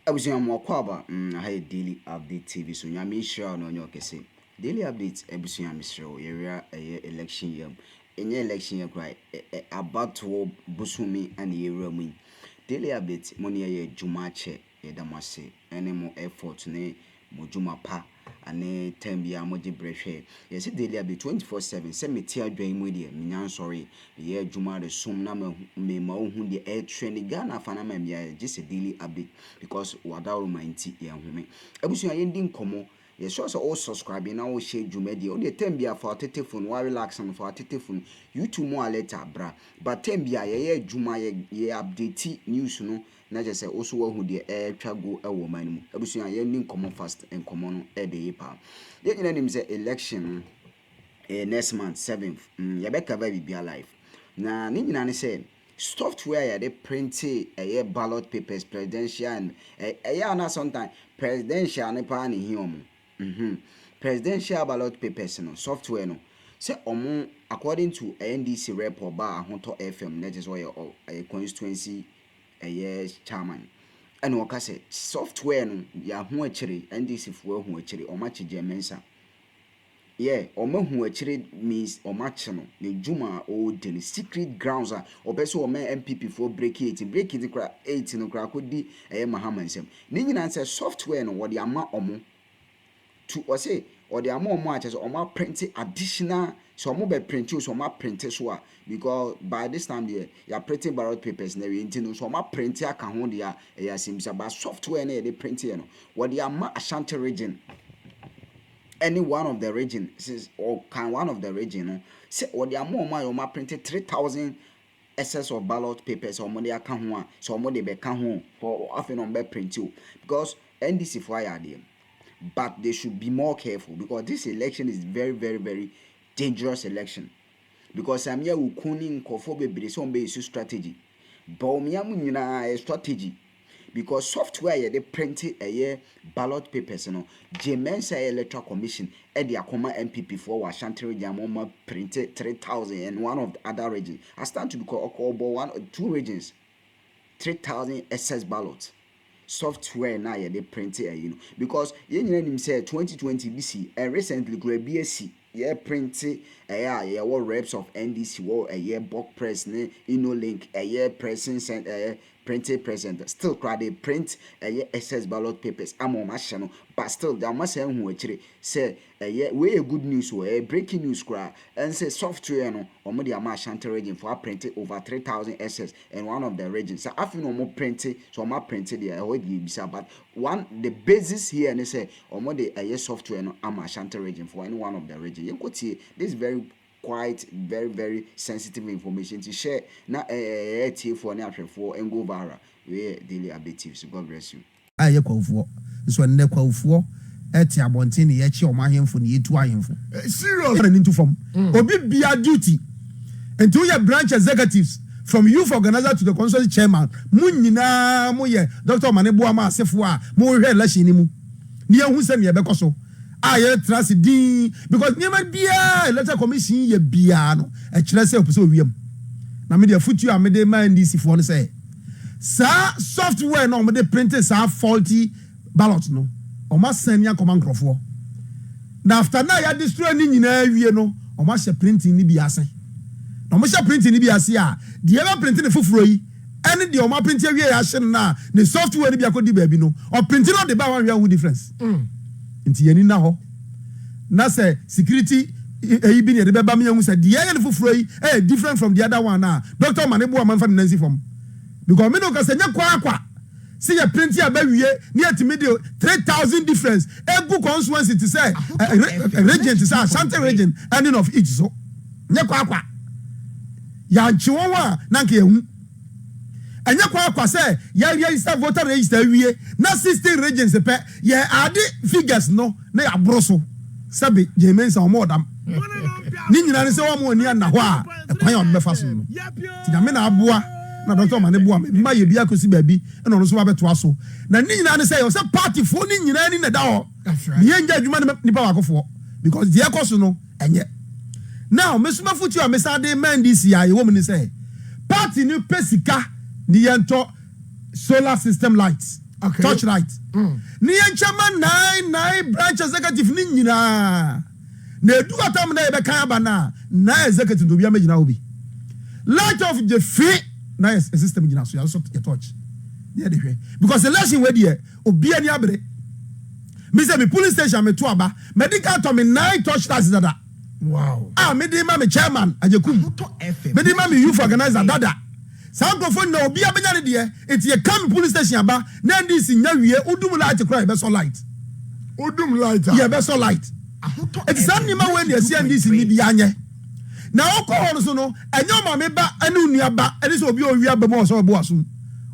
Abusia mo kwaba ha daily update TV so nyame hira no nyo kese daily update abusia misro yeria election yam enye election ye cry about to busumi and yeria mu daily update money ye juma che ye damase ene mo effort ne mo juma pa ane tambia mo de brehwe ye se daily update 24/7 se meti adwan mu de minyan sorry ye juma de sum na me ma ohun de air training Ghana fa na ma mia just a daily update because wadawo manti ye home abusu ye ndi nkomo ye sure so all subscribe na all share juma de o de tambia for telephone wa relax and for telephone YouTube mo later bra but tambia ye juma ye update news no na je say also wa hu de twa go ewo man mu abusu ye ndi nkomo fast nkomo no e de pa ye nyina nim say election next month 7th ya be cover be alive na ni nyina ne say software ya de print ballot papers presidential and na sometimes presidential ne pa ne hi omo presidential ballot papers no software no say omo according to NDC report ba ahoto FM that is why a constituency chairman and waka say software no ya ho akire NDC fo ho akire o match Mensa o ma hu akire means o match no ne juma o de secret grounds o person o ma NPP for break it kra 8 no kra kodi mahamansem ni nyina say software no wo de ama omo to o say or the amount much as or print additional so more be print so more print so because by this time there you are printing ballot papers na we so more print aka ho dia ya sims about software na they print no what the Ashanti region any one of the region or can one of the region no say or the amount printed 3,000 excess of ballot papers or money aka ho so more they be ka ho for often on be print you because NDC for ya there. But they should be more careful because this election is very, very, very dangerous election. Because I'm here with Kuning Kofobe so be strategy. But a strategy. Because software they printed ballot papers, Mensa Electoral Commission at the Akroma NPP for Ashanti region printed 3,000 and one of the other regions. I stand to be called one or two regions, 3,000 excess ballots. Software now they print it because you know say 2020 BC and recently BSc print what reps of NDC box press link presence and printed present still they print excess ballot papers machine but still there must who actually say we good news or breaking news cry and say software no or the Ashanti region for printed over 3,000 SS and one of the regions so I feel no more printed so I'm printed there but one the basis here and they say or the software no Ashanti region for any one of the region you could see this very quite very sensitive information to share na for na for and go viral we daily updates so God bless you aye kwafo so ne kwafo eti abontin ne yachi omahemfo ne yetu ahemfo serious na into from obi bia duty and to your branch executives from youth organizer to the constituency chairman mun nyina mo ye Dr. Manebo ama asefo a mo hwe election ni mu ne ehun se ne yebekoso aye trust din because nyema bia Electoral Commission ye bia no e kire se opese owiem na me de futu a me de ma NDC for no say sa software no me de printed sa faulty ballot no o ma sanya command crofo na after na ya destroy ni nyina wie no o ma she printing ni bia se na mo she printing ni bia se a de e printing foforo yi ene de o ma printing wie ya hye na ne software ni bia ko di ba bi no o printing no de ba wan wi difference nti yani na ho na say security bi ne de beba me hu say de yan fufuro yi different from the other one na Dr. Manebo amanfa nansi from because me no ka say nya kwa see your print ya ba wie ne atimi de 3,000 difference egu constituency to say region to say Ashanti region ending of each so nya kwa ya nchiwon wa na nka ehu enya kwa say ya register voter register wie na 16 regions pe ya ade figures no na ya broso sabe Mensa omodam ni nyina ne se wo mo ni na ho a kwan on befa so no ti na me na aboa na Dr. Manebo am ma ye bia kosi baabi na no so ba beto aso na ni nyina ne se yo se party fo ni nyina ni na da ho ni enja adwuma ni pa wakofo because the ekoso no enye now mesuma futu a mesade man this year ye wo me say party ni pesika ni yento solar system lights Torchlight. Niye chairman nine branch executive ni nyina. Na edu atam na ebe kan aba na executive do bia magina obi. Light of the free na system nyina so ya so your torch. Near the way. Because election we there obi ani abre. Me say me police station me to aba, medical to me 9 torchlights dada. Wow. Me dey ma me chairman ajekum. Me dey ma me youth organizer dada. Sankrofo na obi abenya ne de eti ye come police station aba na NDC nya wie udum light cry be so light. Udum light. Yeah, be so light. Eti san ni ma we dey see NDC ni bi anye. Na okọ ho so no enyo ma me ba anu nua ba eni so obi owi aba mo so bo aso.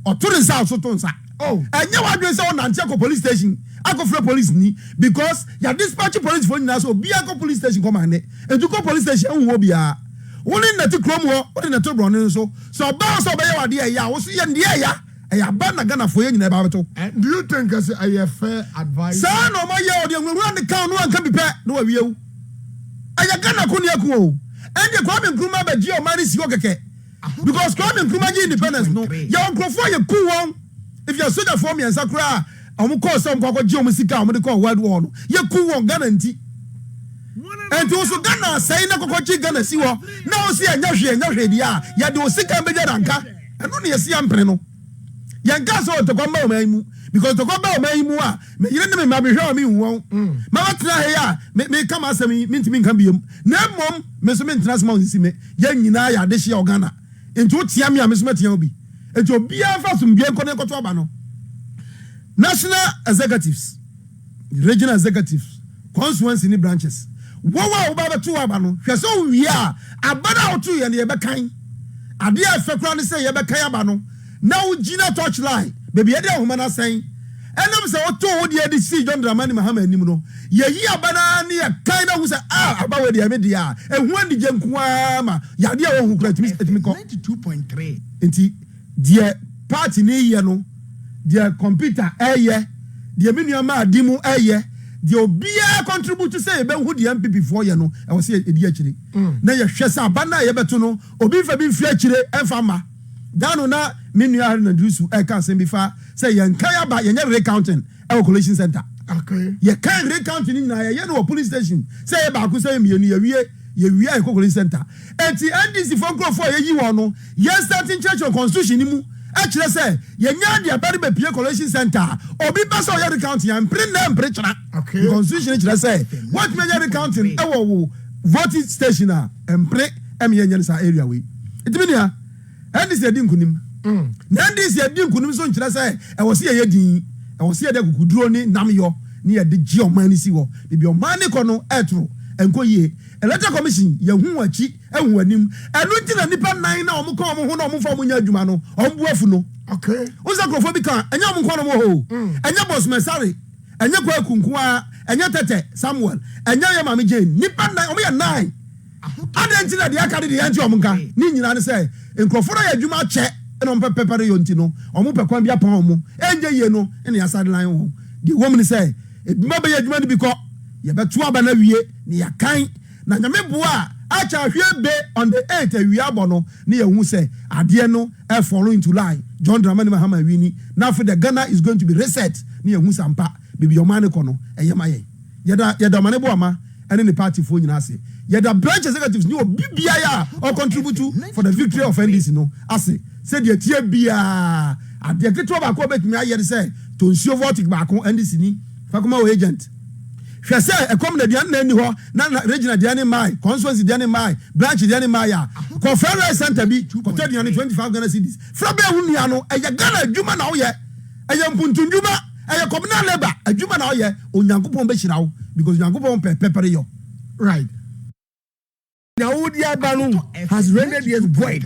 Oto ne sa so to nsa. Oh, enyo wa dwen se o nante ko police station. Akofre police ni because ya dispatch police for nyina so obi akọ police station come ane. Eduko police station hu obi a. Woni nati krom ho, woni nati bron so ba so be ya wade ya, wo so ye ndie ya ba na Ghana for ye nyina ba beto. Do you think as a fair advice? Sa no ma ye ode nwura ne kan no anka bi pe na wa wiewu. Aya Ghana ko ne aku o. Ende kwa me nkruma ba gi o mani si o keke. Because kwa me nkruma gi independence no. Ya onkrofo ye ku won. If you soldier for me and sakra, omo call some kwa gi o musika omo de call world war no. Ye ku won Ghana nti. And also Ghana say na kokochi Ghana si wo na o si anya hwe dia ya de o sika beja danka eno ne yesi ampre no yanka so to kwamba o maimu because to kwamba o maimu a me yire ne me ma be hwe o me hu ma watena he a me kama asemi mintimi nka biem na mom me so mentena asema on si me ya nyina ya de hye o Ghana enti o tia me a me so metia obi enti obi afa so mbie nko ne nkoto aba no national executives, regional executives, constituency ni branches. Wowa obaba tu aba no hwe so wi a abada otu ye ne ye bekan ade afekra ne se ye bekan aba no na ugina touch line baby ye de ahoma na sen enam se oto wo de NDC John Dramani Mahama anim no ye yi abana ne ye kan na hu se aba we de me de a ehu andi je nkoa ma ya de a wo hu kra timi ko 92.3 enti de party ne ye no de computer eye de menua ma adimu eye the obia contribute to say be hu the NPP for ye no e wo say edi akire na ye hwesa abana ye beto no obi fa bi mfi akire emfa ma dano na menua na dusu e kan sem bi fa say ye nkan ya ba ye nya recounting e wo collation center okay ye kan recounting na ye no police station say ye ba ku say mienu ye wie e collation center enti NDC for crofo ye yi wo no ye starting church of constitution ni mu actually say ye nya dia bari be pie collation center obi ba so ye recounting ya mpre na mpre chira okay constitution chira say what me recounting e wo voting station a mpre em ye nya sa area we itimi nia NDC edi nkunim na NDC edi nkunim so chira say e wo se ye din e wo se ye de kukuduro ni namyo ni ye de gi oman si wo bibi oman ni ko no etro enko ye Electoral Commission ye hu achi ehu anim enu nti na nipa 9 na omo ko omo ho na omo fa omo nya adwuma no ombu afu no okay uza krofo bi kan enya omo ko no mo ho enya boss mesare enya kwa kunkuwa enya tete Samuel enya ye mama Jane nipa 9 omo ye 9 ada nti na de aka de yanti omo nka ni nyina ne say nkrofo na ye adwuma che na omo pepere yo nti no omo pekwan bia pon omo enje ye no ene ya side line ho the woman say eduma be ye adwuma ni bi ko ye beto aba na wie ni ya kan na nyame boa acha hwe be on the 8th awiabo no ne yehu say ade no e follow into line John Dramani Mahama wini now for the Ghana is going to be reset ne yehu sampa bibi omane ko no eyemaye yeda mane boa ma ene ne party fo nyina ase yeda branch executives ni obibia ya or contribute for the victory of NDC no ase say the tie bia ade keto ba ko betumi aye say to nsio vote ba ko NDC ni fakoma o agent hwe say e kom na dian na ni ho na regional dian mai constituency dian mai branch dian mai ya conference center bi ko to dian 25 Ghana cedis fra be hu nia no e ya Ghana adwuma na wo ye e ya mpuntundwuma e ya communal labor adwuma na wo ye onyankopon be hira wo because onyankopon pepper yo right now the abanu has rendered his void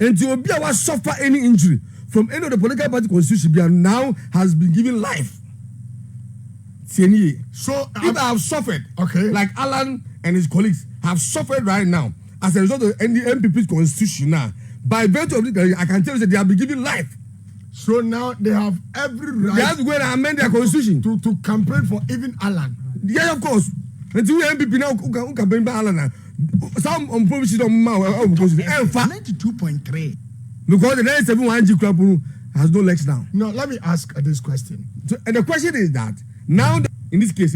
and to be our suffer any injury from any of the political party constitution now has been given life. So if I have suffered, okay, like Alan and his colleagues have suffered right now as a result of the NPP's constitution now, by virtue of this, I can tell you that they have been given life. So now they have every right. They have to go and amend their constitution to campaign for even Alan. Yeah, of course. Until we NPP now who campaign by Alan now. Some on promises on 92.3 because the 97 1G club has no legs now. No, let me ask this question. So, and the question is that now, in this case,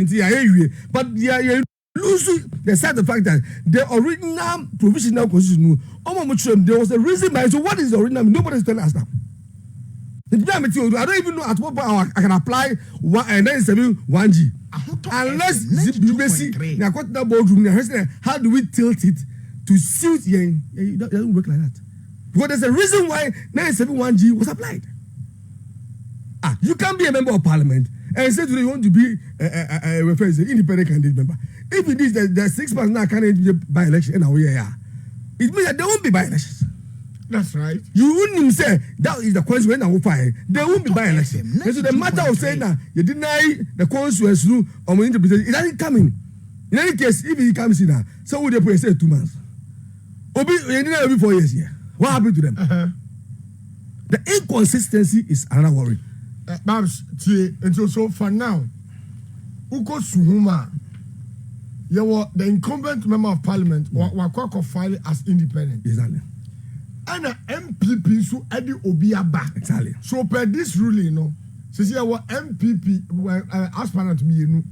but they are losing the side of the fact that the original provisional constitution, there was a reason behind. So, what is the original? Nobody is telling us now. I don't even know at what point I can apply 1G. Unless BBC, the boardroom, how do we tilt it to suit? It doesn't work like that. Because there's a reason why 971G was applied. You can't be a member of parliament and say today you want to be a independent candidate member. If it is the 6 months now can't by election, it means that there won't be by elections. That's right. You wouldn't say that is the consequence of fire. There won't be by election. So the matter of saying that you deny the consequence through or interpretation, it doesn't come in. In any case, if it comes in now, so would they say 2 months? Every 4 years here. What happened to them? The inconsistency is another worry. Babs, and so for now, Uko Suhuma, you were the incumbent member of parliament, were filed as independent. Exactly. And a MPP so Eddie Obiaba. Exactly. So per this ruling, you know, says here what MPP aspirant me, you know.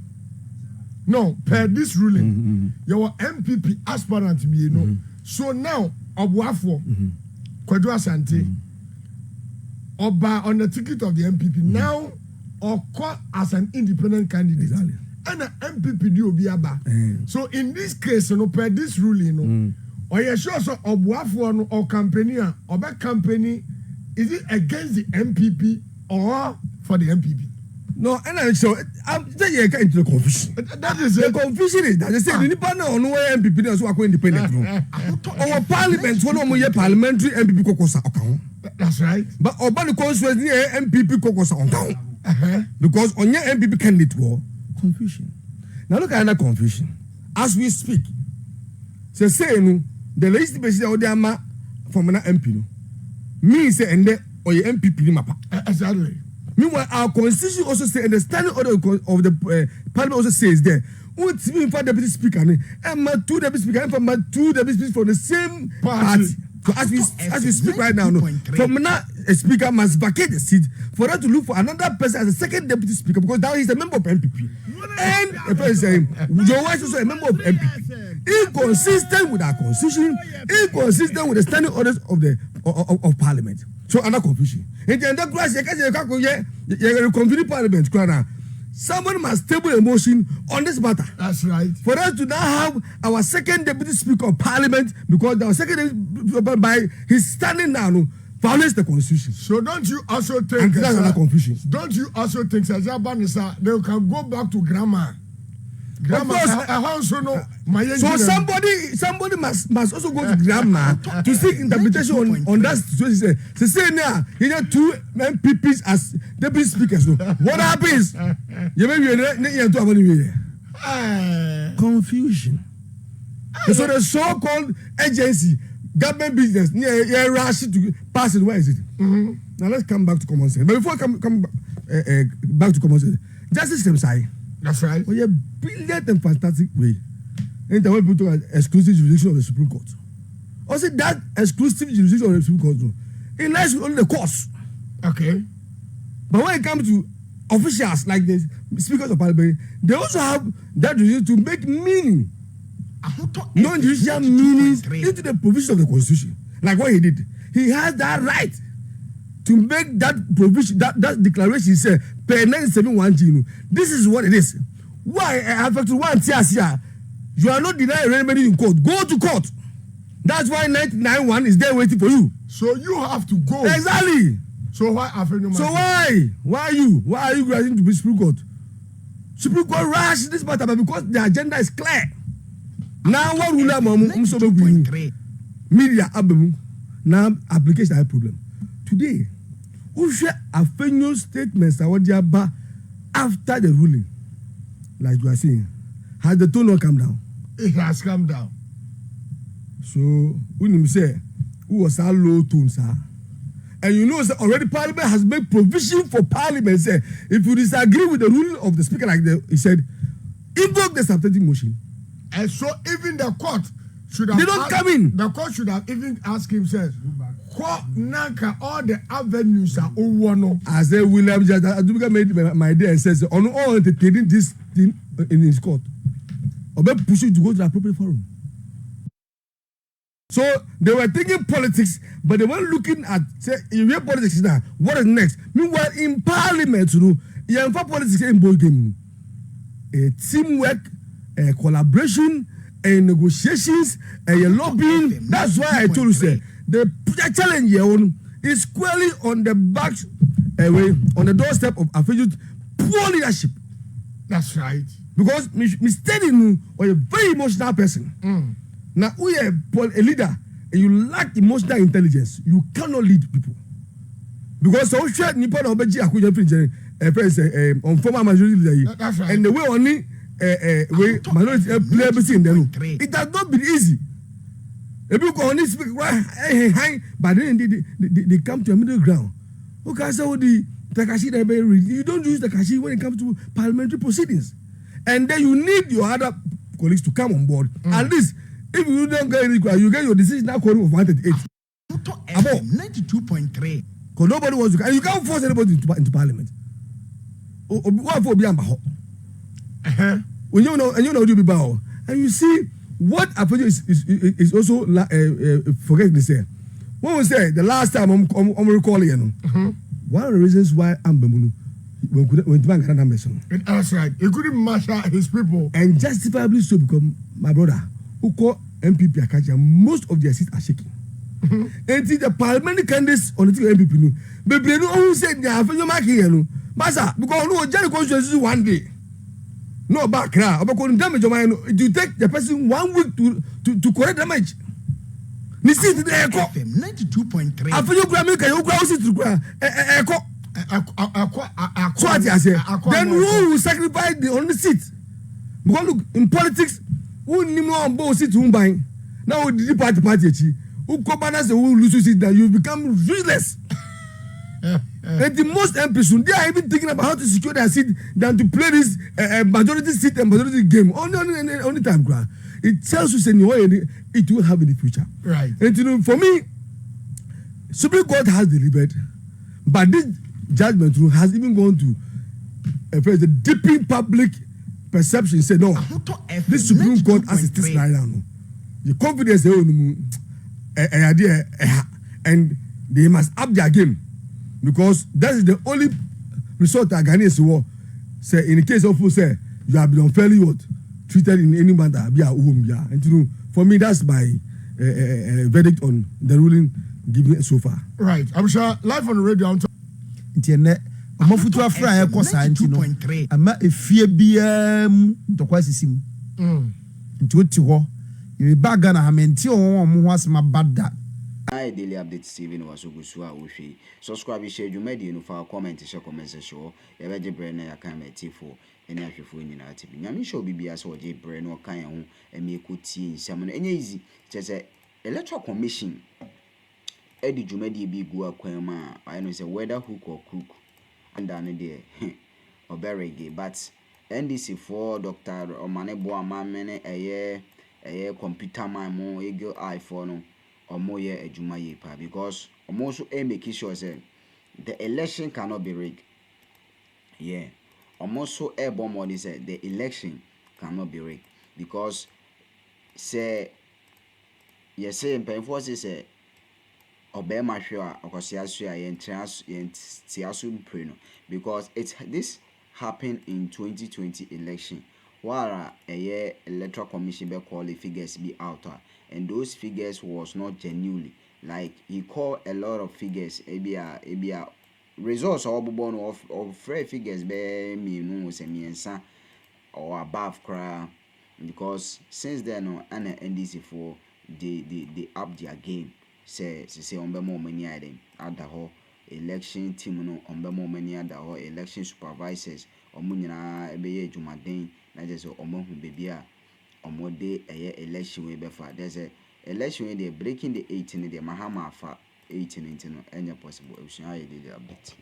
No, per this ruling, your MPP aspirant me, you know. So now, Obuafo, Kwadwo Ashanti, Oba on the ticket of the MPP, now or call as an independent candidate. Exactly. And an MPP do Obiaba. So in this case, you know, per this ruling, you know, or you sure so Obuafo or company or back company, is it against the MPP or for the MPP? No, and so I'm saying you get into the confusion. That is the confusion is that they say the independent on where MPP is who independent. Our parliament, one of my parliamentary MPP kokosa account. That's right. But Obama constituency MPP kokosa account. Because on your MPP candidate war confusion. Now look at another confusion. As we speak, say no, the least basis of the ama from an MP no. Me say and there or your MPP ni mapa. Exactly. Meanwhile, our constitution also says, and the standing order of the parliament also says there, what's me for deputy speaker, and my 2 deputy speaker, and from my 2 deputy speakers from the same party. So as we speak right now, no, from now a speaker must vacate the seat for her to look for another person as a second deputy speaker because now he's a member of MPP. And the person Joe Wise is also a member of MPP. Inconsistent with our constitution, inconsistent with the standing orders of the of parliament. So another confusion. And then that class, you convene parliament. Someone must table a motion on this matter. That's right. For us to now have our second deputy speaker of parliament, because our second deputy speaker by his standing now violates the constitution. So don't you also think? And that's another confusion. Don't you also think, they can go back to grammar? Grammar. So somebody must also go to grammar to seek interpretation on that situation. Say now, you have 2 MPPs as deputy speakers. No. What happens? You may confusion. So the so-called agency, government business, rush to pass it. Where is it? Now let's come back to common sense. But before I come back to common sense, justice system side. That's right. But a brilliant and fantastic way. And the way people talk about exclusive jurisdiction of the Supreme Court. Also, that exclusive jurisdiction of the Supreme Court, it lies with only the courts. Okay. But when it comes to officials like the speakers of parliament, they also have that jurisdiction to make meaning, non-judicial meanings into the provision of the Constitution. Like what he did. He has that right to make that provision, that declaration, he said, per 971G. This is what it is. Why? After 1 year, you are not denying remedy in court. Go to court. That's why 991 is there waiting for you. So you have to go. Exactly. So why African? So why? Why are you granting to the Supreme Court? Supreme Court rush this matter because the agenda is clear. Now what will media now application have problem. Today, who share a final statements after the ruling, like you are saying, has the tone not come down? It has come down. So, when you say, who was that low tone, sir? And you know, already Parliament has made provision for Parliament. Say, if you disagree with the ruling of the Speaker, like he said, invoke the substantive motion. And so, even the court should have they don't come in. The court should have even asked himself, Nanka, all the avenues are over. As a William Judge, Adubuka made my idea and says, on all entertaining this thing in his court, or better push you to go to the appropriate forum. So they were thinking politics, but they weren't looking at, say, you hear politics now, what is next? Meanwhile, in Parliament, you know, you have politics in both game. Teamwork, collaboration, negotiations, lobbying. That's why I told you, say, the challenge here is squarely on the back, on the doorstep of affiliate poor leadership. That's right. Because Mr. or a very emotional person. Now, we are a leader and you lack emotional intelligence, you cannot lead people. Because so share Nippon or Beji Akuja on former majority leader. That's right. And the way only way minority play everything then. It has not been easy. If you go on this speak right, but then they come to a middle ground. Okay, so the Takashi you don't use Takashi when it comes to parliamentary proceedings. And then you need your other colleagues to come on board. At least if you don't get any, you get your decision now quorum of 138. 92.3. Because nobody wants to, and you can't force anybody into parliament. What for being when you know, and you know, you be bow, and you see what Afonso is also forgetting to say. When we say the last time I'm recalling, you know, one of the reasons why Ambemunu went to bank and that's right. He couldn't master his people, and justifiably so, because my brother who call NPP Akaja, most of their seats are shaking. And the parliamentary candidates on the NPP no, but they know who said they have your mark here no, Masa, because no general constituency one day. No back now, about damage of mine. You take the person 1 week to correct damage. You see the echo 92.3. I feel you Grammy, you go sit to echo. So I say, then who will sacrifice the only seat? Because look, in politics, who need no on both seats who buy. Now the party who come and say who lose seat that you become useless. And the most MPs, they are even thinking about how to secure their seat than to play this majority seat and majority game. Only time, it tells you say it will have in the future. Right. And you know, for me, Supreme Court has delivered, but this judgment has even gone to the deepening public perception. Say no, this Supreme Court as it is right now, the confidence and they must up their game. Because that is the only resort that Ghanaians will say in the case of who say you have been unfairly treated in any manner. And you know, for me, that's my verdict on the ruling given so far. Right. I'm sure live on the radio. I'm futu afra e ko santi no ama efie bia to kwasisim nti oti ho e baga na hamenti o ho asema badda. I daily update Steven was Ogusua Ushi. Subscribe, share, you made you for comment, share, comment, show. A veggie brain, I can't make tea for any of your food in our TV. Yami show be as or J brain or kind and me could tea, salmon, and easy. Just a Electoral Commission. Eddie Jumedi be Gua Quema. I know it's a weather hook or crook. And down a day or very gay. But NDC for Dr. or Maneboa man, a year computer man, more eagle eye for no. Or more year a Juma yepa because almost make sure say the election cannot be rigged. Yeah, almost so airborne money say the election cannot be rigged because say yes say in painful say obey sure because this happened in 2020 election. Ware a year Electoral Commission be call the figures be out and those figures was not genuinely like he called a lot of figures abia results or born of fair figures be me no say Mensa or above cry because since then no and NDC for they up their game say on be more money at the whole election team no on be more money at the whole election supervisors omo nyina ebe jumaden na je so omo hu baby a omo de election we be fa there's a election we they breaking the 18 the mahama fa 18 no enya possible option aye dey update.